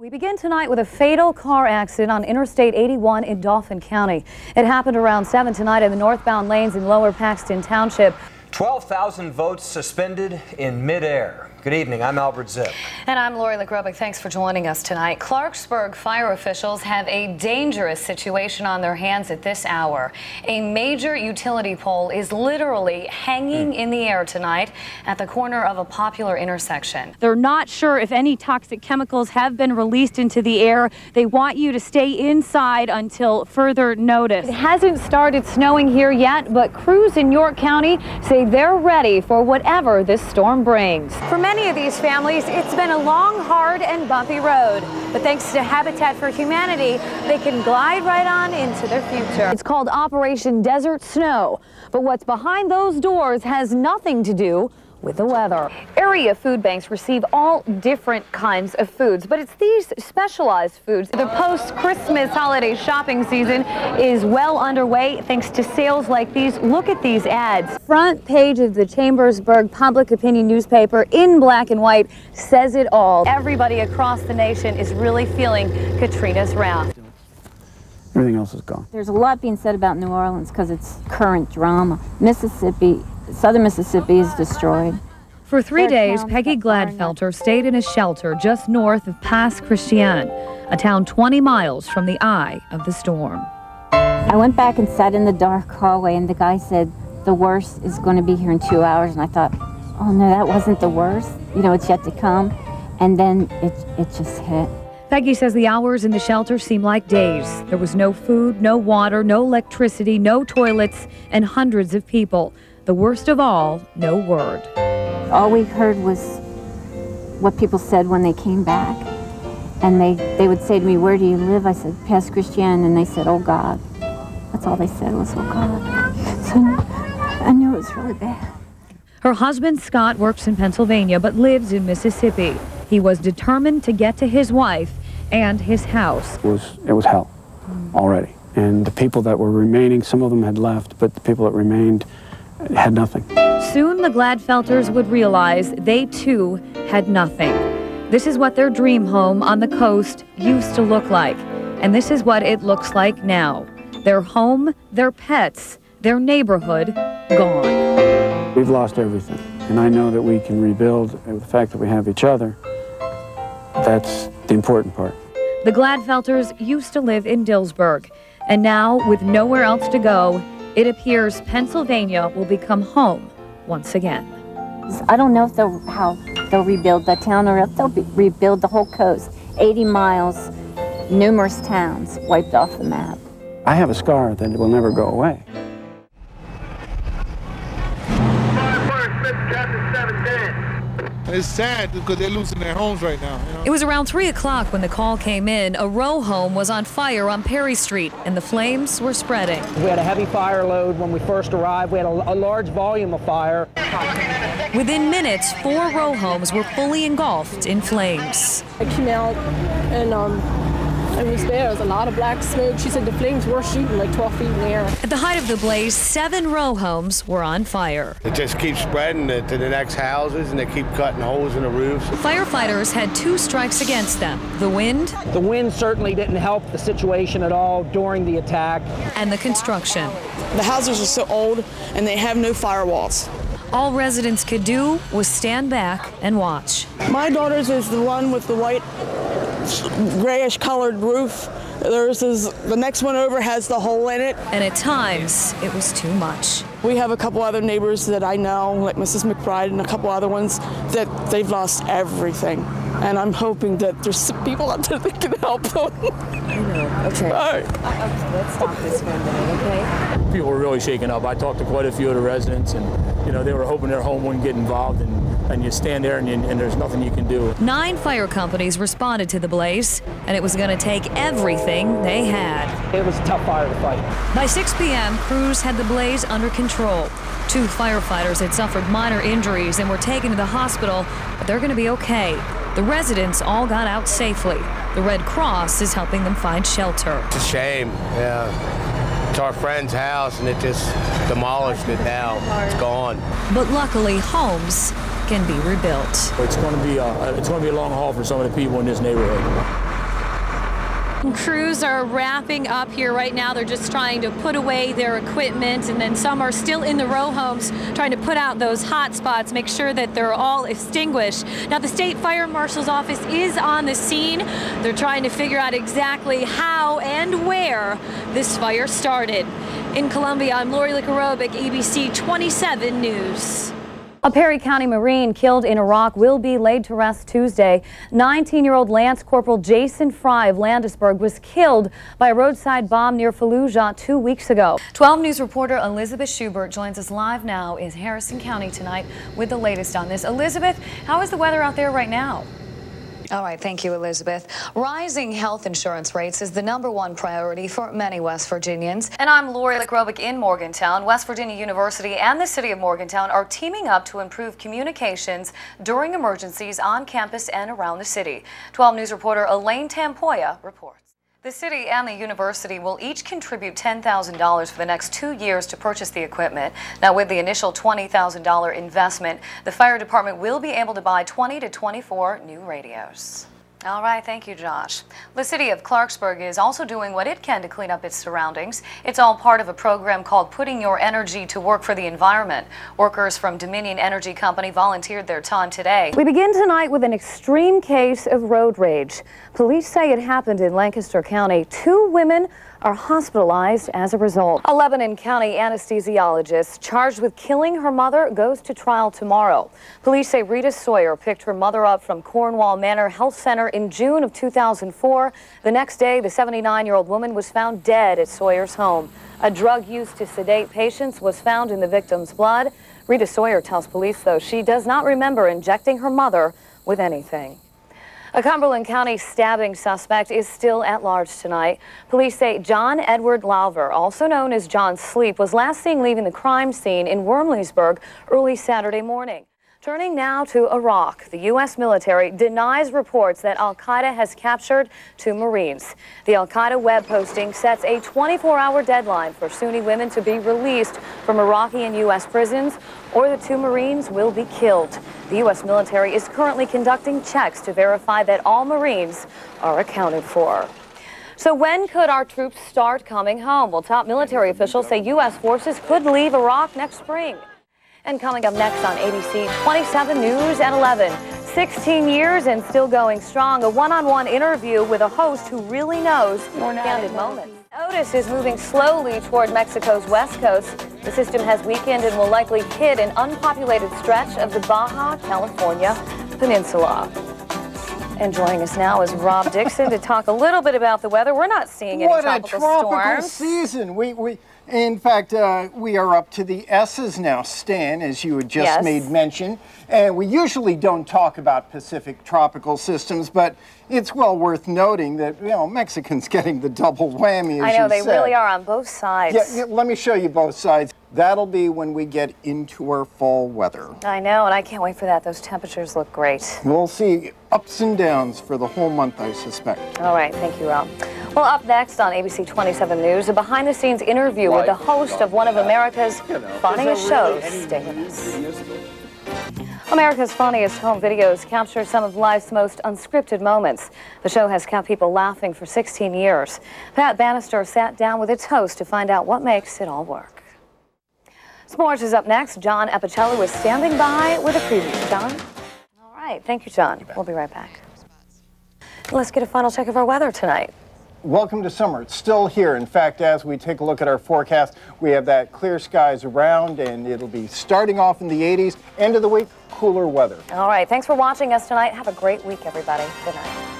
We begin tonight with a fatal car accident on Interstate 81 in Dauphin County. It happened around 7 tonight in the northbound lanes in Lower Paxton Township. 12,000 votes suspended in midair. Good evening, I'm Albert Zip. And I'm Lori LaGrobic. Thanks for joining us tonight. Clarksburg fire officials have a dangerous situation on their hands at this hour. A major utility pole is literally hanging in the air tonight at the corner of a popular intersection. They're not sure if any toxic chemicals have been released into the air. They want you to stay inside until further notice. It hasn't started snowing here yet, but crews in York County say they're ready for whatever this storm brings. For many of these families, it's been a long, hard, and bumpy road. But thanks to Habitat for Humanity, they can glide right on into their future. It's called Operation Desert Snow. But what's behind those doors has nothing to do with the weather. Area food banks receive all different kinds of foods, but it's these specialized foods. The post-Christmas holiday shopping season is well underway thanks to sales like these. Look at these ads. Front page of the Chambersburg Public Opinion newspaper in black and white says it all. Everybody across the nation is really feeling Katrina's wrath. Everything else is gone. There's a lot being said about New Orleans because it's current drama. Mississippi, southern Mississippi is destroyed. For 3 days, Peggy Gladfelter stayed in a shelter just north of Pass Christian, a town 20 miles from the eye of the storm. I went back and sat in the dark hallway, and the guy said, the worst is going to be here in 2 hours. And I thought, oh no, that wasn't the worst. You know, it's yet to come. And then it just hit. Peggy says the hours in the shelter seemed like days. There was no food, no water, no electricity, no toilets, and hundreds of people. The worst of all, no word. All we heard was what people said when they came back. And they would say to me, where do you live? I said, Pass Christian. And they said, oh God. That's all they said was, oh God. So I knew it was really bad. Her husband, Scott, works in Pennsylvania but lives in Mississippi. He was determined to get to his wife and his house. It was hell already. And the people that were remaining, some of them had left, but the people that remained had nothing. Soon the Gladfelters would realize they too had nothing. This is what their dream home on the coast used to look like. And this is what it looks like now. Their home, their pets, their neighborhood, gone. We've lost everything. And I know that we can rebuild. And the fact that we have each other, that's the important part. The Gladfelters used to live in Dillsburg. And now, with nowhere else to go, it appears Pennsylvania will become home once again. I don't know if how they'll rebuild that town or if they'll rebuild the whole coast. 80 miles, numerous towns wiped off the map. I have a scar that will never go away. It's sad because they're losing their homes right now. You know? It was around 3 o'clock when the call came in. A row home was on fire on Perry Street, and the flames were spreading. We had a heavy fire load when we first arrived. We had a large volume of fire. Within minutes, 4 row homes were fully engulfed in flames. I came out and I was there. There was a lot of black smoke. She said the flames were shooting like 12 feet in the air. At the height of the blaze, 7 row homes were on fire. It just keeps spreading to the next houses, and they keep cutting holes in the roofs. Firefighters had 2 strikes against them. The wind. The wind certainly didn't help the situation at all during the attack. And the construction. The houses are so old and they have no firewalls. All residents could do was stand back and watch. My daughter's is the one with the white, grayish colored roof. Theirs is, the next one over has the hole in it. And at times, it was too much. We have a couple other neighbors that I know, like Mrs. McBride and a couple other ones, that they've lost everything. And I'm hoping that there's some people out there that can help them. I know. Okay. All right. Let's stop this for a minute, okay? People were really shaken up. I talked to quite a few of the residents, and they were hoping their home wouldn't get involved, and you stand there and there's nothing you can do. 9 fire companies responded to the blaze, and it was going to take everything they had. It was a tough fire to fight. By 6 p.m., crews had the blaze under control. 2 firefighters had suffered minor injuries and were taken to the hospital, but they're going to be okay. The residents all got out safely. The Red Cross is helping them find shelter. It's a shame, yeah. It's our friend's house, and it just demolished it now. It's gone. But luckily, homes can be rebuilt. It's going to be a long haul for some of the people in this neighborhood. Crews are wrapping up here right now. They're just trying to put away their equipment, and then some are still in the row homes trying to put out those hot spots, make sure that they're all extinguished. Now, the State Fire Marshal's office is on the scene. They're trying to figure out exactly how and where this fire started. In Columbia, I'm Lori Likarovic, ABC 27 News. A Perry County Marine killed in Iraq will be laid to rest Tuesday. 19-year-old Lance Corporal Jason Fry of Landisburg was killed by a roadside bomb near Fallujah 2 weeks ago. 12 News reporter Elizabeth Schubert joins us live now in Harrison County tonight with the latest on this. Elizabeth, how is the weather out there right now? All right, thank you, Elizabeth. Rising health insurance rates is the #1 priority for many West Virginians. And I'm Lori Likarovic in Morgantown. West Virginia University and the city of Morgantown are teaming up to improve communications during emergencies on campus and around the city. 12 News reporter Elaine Tampoya reports. The city and the university will each contribute $10,000 for the next 2 years to purchase the equipment. Now, with the initial $20,000 investment, the fire department will be able to buy 20 to 24 new radios. All right, thank you, Josh. The city of Clarksburg is also doing what it can to clean up its surroundings. It's all part of a program called Putting Your Energy to Work for the Environment. Workers from Dominion Energy Company volunteered their time today. We begin tonight with an extreme case of road rage. Police say it happened in Lancaster County. 2 women are hospitalized as a result. A Lebanon County anesthesiologist charged with killing her mother goes to trial tomorrow. Police say Rita Sawyer picked her mother up from Cornwall Manor Health Center in June of 2004. The next day, the 79-year-old woman was found dead at Sawyer's home. A drug used to sedate patients was found in the victim's blood. Rita Sawyer tells police, though, she does not remember injecting her mother with anything. A Cumberland County stabbing suspect is still at large tonight. Police say John Edward Lauver, also known as John Sleep, was last seen leaving the crime scene in Wormleysburg early Saturday morning. Turning now to Iraq, the U.S. military denies reports that al-Qaeda has captured 2 Marines. The al-Qaeda web posting sets a 24-hour deadline for Sunni women to be released from Iraqi and U.S. prisons, or the 2 Marines will be killed. The U.S. military is currently conducting checks to verify that all Marines are accounted for. So when could our troops start coming home? Well, top military officials say U.S. forces could leave Iraq next spring. And coming up next on ABC 27 News at 11, 16 years and still going strong, a one-on-one interview with a host who really knows candid moments. Otis is moving slowly toward Mexico's west coast. The system has weakened and will likely hit an unpopulated stretch of the Baja California Peninsula. And joining us now is Rob Dixon to talk a little bit about the weather. We're not seeing any tropical storms. What a tropical season. In fact, we are up to the S's now, Stan, as you had just made mention. And we usually don't talk about Pacific tropical systems, but it's well worth noting that, you know, Mexicans getting the double whammy, as I know, they really are on both sides. Yeah, let me show you both sides. That'll be when we get into our fall weather. I know, and I can't wait for that. Those temperatures look great. We'll see ups and downs for the whole month, I suspect. All right, thank you, Rob. Well, up next on ABC 27 News, a behind-the-scenes interview with the host of one of America's funniest shows. Stay with us. America's Funniest Home Videos capture some of life's most unscripted moments. The show has kept people laughing for 16 years. Pat Bannister sat down with its host to find out what makes it all work. Sports is up next. John Epicello is standing by with a preview. John? All right, thank you, John. We'll be right back. Let's get a final check of our weather tonight. Welcome to summer. It's still here. In fact, as we take a look at our forecast, we have that clear skies around, and it'll be starting off in the 80s. End of the week, cooler weather. All right. Thanks for watching us tonight. Have a great week, everybody. Good night.